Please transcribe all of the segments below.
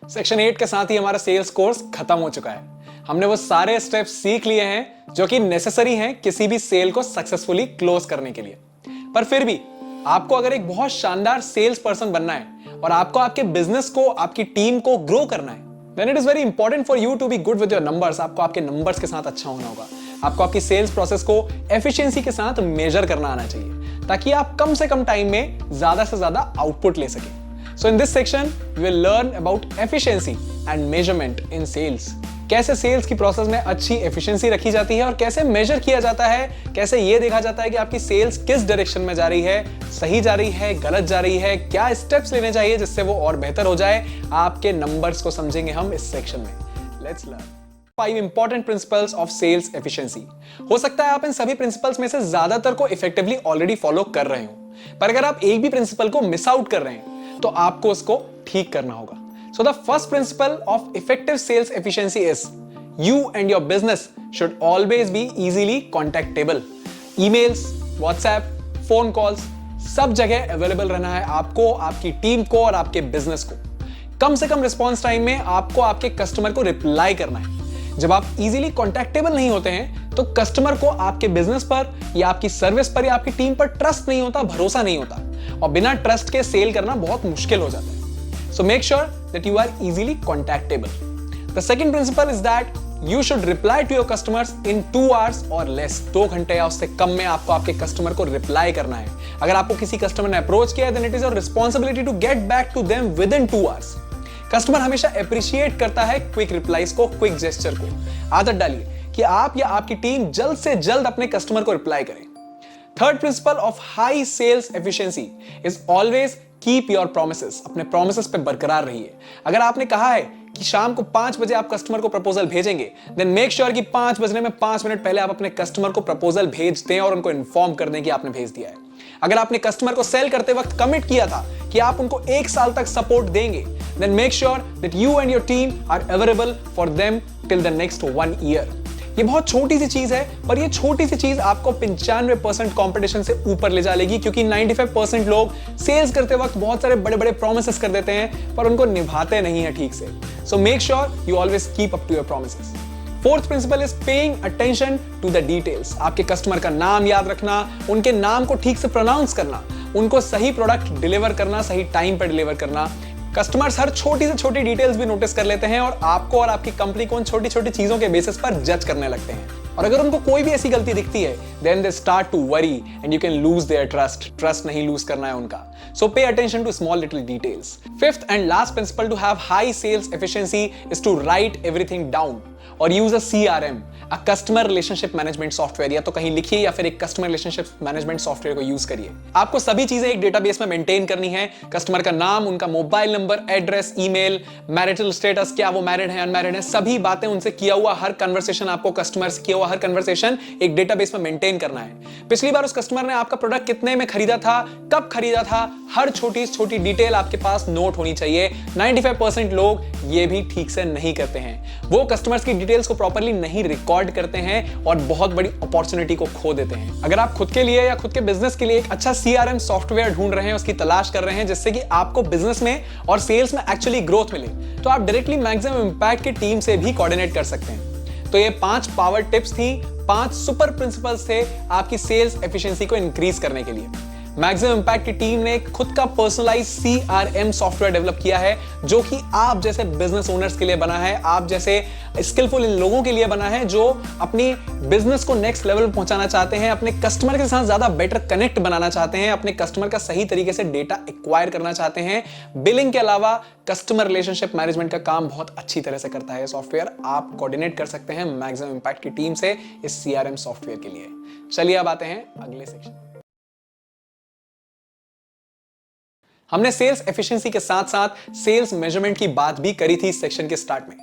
Section 8 के साथ ही हमारा सेल्स कोर्स खत्म हो चुका है। हमने वो सारे स्टेप्स सीख लिए हैं जो कि नेसेसरी हैं किसी भी सेल को सक्सेसफुली क्लोज करने के लिए। पर फिर भी आपको अगर एक बहुत शानदार सेल्स पर्सन बनना है और आपको आपके बिजनेस को, आपकी टीम को ग्रो करना है, then it is very important for you to be good with your numbers. आपको आपके नंबर्स के साथ अच्छा होना होगा। आपको आपकी सेल्स प्रोसेस को एफिशिएंसी के साथ मेजर करना आना चाहिए ताकि आप कम से कम टाइम में ज्यादा से ज्यादा आउटपुट ले सकें। So in this section, we will learn about efficiency and measurement in sales. कैसे सेल्स की प्रोसेस में अच्छी एफिशिएंसी रखी जाती है और कैसे मेजर किया जाता है, कैसे ये देखा जाता है कि आपकी सेल्स किस डायरेक्शन में जा रही है, सही जा रही है, गलत जा रही है, क्या स्टेप्स लेने चाहिए जिससे वो और बेहतर हो जाए। आपके नंबर्स को समझेंगे हम इस सेक्शन में। Let's learn 5 important principles of sales efficiency. हो सकता है आप इन सभी प्रिंसिपल्स में से ज्यादातर को इफेक्टिवली ऑलरेडी फॉलो कर रहे हो, पर अगर आप एक भी प्रिंसिपल को मिस आउट कर रहे हैं तो आपको उसको ठीक करना होगा। So the first principle of effective sales efficiency is you and your business should always be easily contactable. Emails, WhatsApp, phone calls, सब जगह अवेलेबल रहना है आपको, आपकी टीम को और आपके बिजनेस को। कम से कम रिस्पॉन्स टाइम में आपको आपके कस्टमर को रिप्लाई करना है। जब आप इजीली कॉन्टैक्टेबल नहीं होते हैं तो कस्टमर को आपके बिजनेस पर या आपकी सर्विस पर या आपकी टीम पर ट्रस्ट नहीं होता, भरोसा नहीं होता, और बिना ट्रस्ट के सेल करना बहुत मुश्किल हो जाता है। So make sure that you are easily contactable. The second principle is that you should reply to your customers in 2 hours और लेस। 2 घंटे या उससे कम में आपको आपके कस्टमर को रिप्लाई करना है। अगर आपको किसी कस्टमर ने अप्रोच किया है then it is your responsibility to get back to them within 2 hours। Customer हमेशा अप्रिशिएट करता है क्विक रिप्लाईज को, क्विक जेस्चर को। आदत डालिए कि आप या आपकी टीम जल्द से जल्द अपने कस्टमर को रिप्लाई करें। Third principle of high sales efficiency is always keep your promises. अपने प्रोमिसेस पे बरकरार रहिए। अगर आपने कहा है कि शाम को 5 बजे आप कस्टमर को प्रपोजल भेजेंगे, देन मेक श्योर कि 5 बजने में 5 मिनट पहले आप अपने कस्टमर को प्रपोजल भेज दें और उनको इन्फॉर्म कर दें कि आपने भेज दिया है। अगर आपने कस्टमर को सेल करते वक्त कमिट किया था कि आप उनको 1 साल तक सपोर्ट देंगे, then make sure that you and your team are available for them till the next 1 year। ये बहुत छोटी सी चीज है, पर ये छोटी सी चीज आपको 95% कंपटीशन से ऊपर ले जा लेगी, क्योंकि 95% लोग सेल्स करते वक्त बहुत सारे बड़े बड़े प्रोमिसेस कर देते हैं पर उनको निभाते नहीं है ठीक से। So make sure you always keep up to your promises. Fourth principle is paying attention to the details. आपके कस्टमर का नाम याद रखना, उनके नाम को ठीक से प्रोनाउंस करना, उनको सही प्रोडक्ट डिलीवर करना, सही टाइम पर डिलीवर करना। कस्टमर्स हर छोटी से छोटी डिटेल्स भी नोटिस कर लेते हैं और आपको और आपकी कंपनी को उन छोटी छोटी चीजों के बेसिस पर जज करने लगते हैं, और अगर उनको कोई भी ऐसी गलती दिखती है then they start to worry and you can lose their trust. Trust नहीं लूज करना है उनका। So pay attention to small little details. Fifth and last principle to have high sales efficiency is to write everything down और use a CRM, a customer relationship management software. या तो कहीं लिखिए या फिर एक कस्टमर रिलेशनशिप मैनेजमेंट सॉफ्टवेयर को use करिए। आपको सभी चीजें एक डेटाबेस में मेंटेन करनी है। कस्टमर का नाम, उनका mobile number, address, email, marital status, क्या वो मैरिड है अनमैरिड है, सभी बातें, उनसे किया हुआ हर कन्वर्सेशन, आपको कस्टमर से किया हुआ हर कन्वर्सेशन एक डेटाबेस में मेंटेन करना है। पिछली बार उस कस्टमर ने आपका प्रोडक्ट कितने में खरीदा था, कब खरीदा था, हर छोटी छोटी डिटेल आपके पास नोट होनी चाहिए। 95% लोग ये भी ठीक से नहीं करते हैं। वो कस्टमर्स की डिटेल्स को प्रॉपर्ली नहीं रिकॉर्ड करते हैं और बहुत बड़ी अपॉर्चुनिटी को खो देते हैं। अगर आप खुद के लिए या खुद के बिजनेस के लिए एक अच्छा CRM सॉफ्टवेयर ढूंढ रहे हैं, उसकी तलाश कर रहे हैं जिससे कि आपको बिजनेस में और सेल्स में एक्चुअली ग्रोथ मिले, तो आप डायरेक्टली मैक्सिमम इंपैक्ट की टीम से भी कोऑर्डिनेट कर सकते हैं। तो ये 5 पावर टिप्स थी, 5 सुपर प्रिंसिपल्स थे आपकी सेल्स एफिशिएंसी को इंक्रीज करने के लिए। मैक्सिमम इंपैक्ट की टीम ने खुद का पर्सनलाइज CRM सॉफ्टवेयर डेवलप किया है जो कि आप जैसे बिजनेस ओनर्स के लिए बना है, आप जैसे स्किलफुल लोगों के लिए बना है जो अपनी बिजनेस को नेक्स्ट लेवल पर पहुंचाना चाहते हैं, अपने कस्टमर के साथ ज्यादा बेटर कनेक्ट बनाना चाहते हैं, अपने कस्टमर का सही तरीके से डेटा एक्वायर करना चाहते हैं। बिलिंग के अलावा कस्टमर रिलेशनशिप मैनेजमेंट का काम बहुत अच्छी तरह से करता है सॉफ्टवेयर। आप कोऑर्डिनेट कर सकते हैं मैक्सिमम इंपैक्ट की टीम से इस CRM सॉफ्टवेयर के लिए। चलिए अब आते हैं अगले सेक्शन। हमने सेल्स एफिशिएंसी के साथ साथ सेल्स मेजरमेंट की बात भी करी थी इस सेक्शन के स्टार्ट में।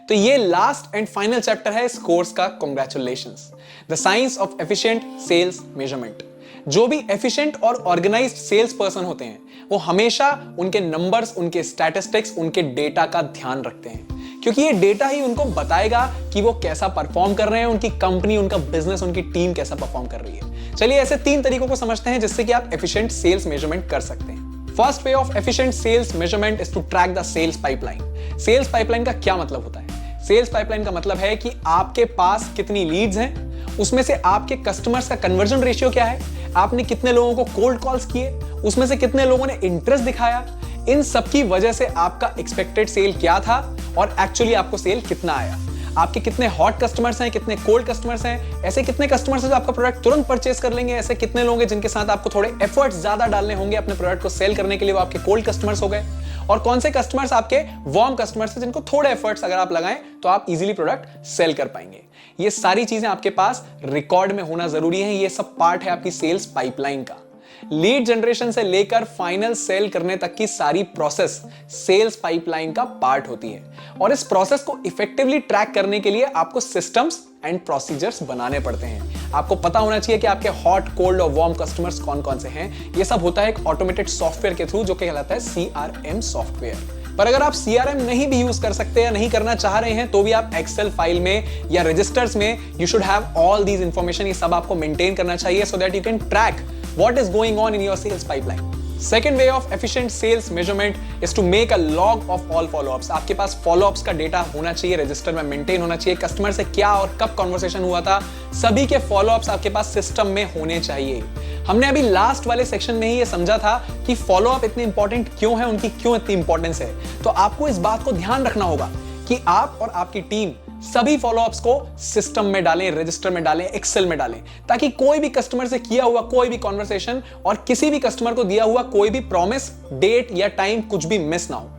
तो ये लास्ट एंड फाइनल चैप्टर है इस कोर्स का। Congratulations, the science of efficient sales measurement. जो भी एफिशिएंट और ऑर्गेनाइज्ड सेल्स पर्सन होते हैं वो हमेशा उनके नंबर्स, उनके स्टैटिस्टिक्स, उनके डेटा का ध्यान रखते हैं, क्योंकि ये डेटा ही उनको बताएगा कि वो कैसा परफॉर्म कर रहे हैं, उनकी कंपनी, उनका बिजनेस, उनकी टीम कैसा परफॉर्म कर रही है। चलिए ऐसे 3 तरीकों को समझते हैं जिससे कि आप एफिशिएंट सेल्स मेजरमेंट कर सकते हैं। First way of efficient sales measurement is to track the sales pipeline. Sales pipeline का क्या मतलब होता है? सेल्स पाइपलाइन का मतलब है कि आपके पास कितनी लीड्स हैं, उसमें से आपके कस्टमर्स का कन्वर्जन रेशियो क्या है, आपने कितने लोगों को कोल्ड कॉल्स किए, उसमें से कितने लोगों ने इंटरेस्ट दिखाया, इन सब की वजह से आपका एक्सपेक्टेड सेल क्या था और एक्चुअली आपको सेल कितना आया, आपके कितने हॉट कस्टमर्स हैं, कितने कोल्ड कस्टमर्स हैं, ऐसे कितने कस्टमर्स हैं जो आपका प्रोडक्ट तुरंत परचेस कर लेंगे, ऐसे कितने लोग हैं जिनके साथ आपको थोड़े एफर्ट्स ज्यादा डालने होंगे अपने प्रोडक्ट को सेल करने के लिए, वो आपके कोल्ड कस्टमर्स हो गए, और कौन से कस्टमर्स आपके वार्म कस्टमर्स हैं जिनको थोड़े एफर्ट्स अगर आप लगाएं तो आप इजीली प्रोडक्ट सेल कर पाएंगे। ये सारी चीजें आपके पास रिकॉर्ड में होना जरूरी है। ये सब पार्ट है आपकी सेल्स पाइपलाइन का। लीड जनरेशन से लेकर फाइनल सेल करने तक की सारी प्रोसेस सेल्स पाइपलाइन का पार्ट होती है, और इस प्रोसेस को इफेक्टिवली ट्रैक करने के लिए आपको सिस्टम्स एंड प्रोसीजर्स बनाने पड़ते हैं। आपको पता होना चाहिए कि आपके हॉट, कोल्ड और वार्म कस्टमर्स कौन कौन से हैं। ये सब होता है एक ऑटोमेटेड सॉफ्टवेयर के थ्रू जो कि कहलाता है CRM सॉफ्टवेयर। पर अगर आप CRM नहीं भी यूज कर सकते या नहीं करना चाह रहे हैं तो भी आप एक्सेल फाइल में या रजिस्टर्स में you should have all these information. ये सब आपको मेंटेन करना चाहिए so that you can track what is going on in your sales pipeline. Second way of efficient sales measurement is to make a log of all follow-ups. आपके पास follow-ups का data होना चाहिए, register में maintain होना चाहिए, customer से क्या और कब कॉन्वर्सेशन हुआ था, सभी के follow-ups आपके पास सिस्टम में होने चाहिए। हमने अभी लास्ट वाले सेक्शन में ही ये समझा था कि follow-up इतने इंपॉर्टेंट क्यों है, उनकी क्यों इतनी इंपॉर्टेंस है। तो आपको इस बात को ध्यान रखना होगा कि आप और आपकी टीम सभी फॉलोअप्स को सिस्टम में डालें, रजिस्टर में डालें, एक्सेल में डालें, ताकि कोई भी कस्टमर से किया हुआ कोई भी कॉन्वर्सेशन और किसी भी कस्टमर को दिया हुआ कोई भी प्रॉमिस, डेट या टाइम कुछ भी मिस ना हो।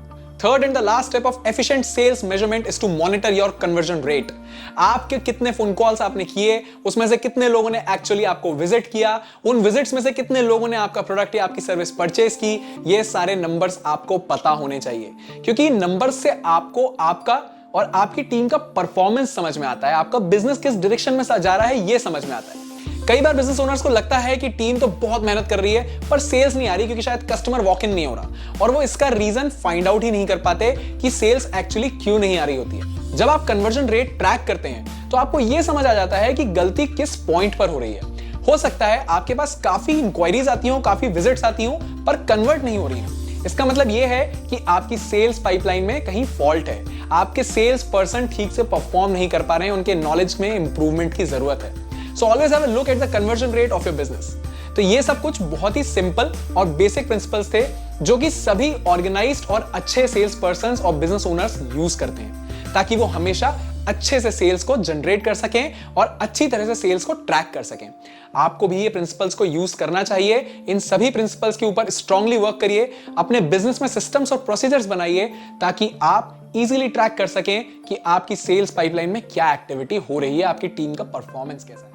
Third and the last step of efficient sales measurement is to monitor your conversion rate. आपके कितने फोन कॉल्स आपने किए, उसमें से कितने लोगों ने एक्चुअली आपको विजिट किया, उन विजिट्स में से कितने लोगों ने आपका प्रोडक्ट या आपकी सर्विस परचेज की। ये सारे नंबर्स आपको पता होने चाहिए, क्योंकि नंबर्स से आपको आपका और आपकी टीम का परफॉर्मेंस समझ में आता है, आपका बिजनेस किस डायरेक्शन में जा रहा है ये समझ में आता है। कई बार बिजनेस ओनर्स को लगता है कि टीम तो बहुत मेहनत कर रही है पर सेल्स नहीं आ रही, क्योंकि शायद कस्टमर वॉक इन नहीं हो रहा, और वो इसका रीजन फाइंड आउट ही नहीं कर पाते कि सेल्स एक्चुअली क्यों नहीं आ रही होती है। जब आप कन्वर्जन रेट ट्रैक करते हैं तो आपको यह समझ आ जाता है कि गलती किस पॉइंट पर हो रही है। हो सकता है आपके पास काफी इंक्वायरीज आती हो, काफी विजिट्स आती हो, पर कन्वर्ट नहीं हो रही है। इसका मतलब यह है कि आपकी सेल्स पाइपलाइन में कहीं फॉल्ट है, आपके सेल्स पर्सन ठीक से परफॉर्म नहीं कर पा रहे हैं, उनके नॉलेज में इंप्रूवमेंट की जरूरत है। So always have a look at the conversion rate of your business. तो ये सब कुछ बहुत ही सिंपल और बेसिक प्रिंसिपल्स थे जो कि सभी ऑर्गेनाइज्ड और अच्छे सेल्स पर्सन और बिजनेस ओनर्स यूज करते हैं, ताकि वो हमेशा अच्छे से सेल्स को जनरेट कर सकें और अच्छी तरह से सेल्स को ट्रैक कर सकें। आपको भी ये प्रिंसिपल्स को यूज करना चाहिए। इन सभी प्रिंसिपल्स के ऊपर स्ट्रांगली वर्क करिए, अपने बिजनेस में सिस्टम्स और प्रोसीजर्स बनाइए, ताकि आप इजीली ट्रैक कर सकें कि आपकी सेल्स पाइपलाइन में क्या एक्टिविटी हो रही है, आपकी टीम का परफॉर्मेंस कैसा है।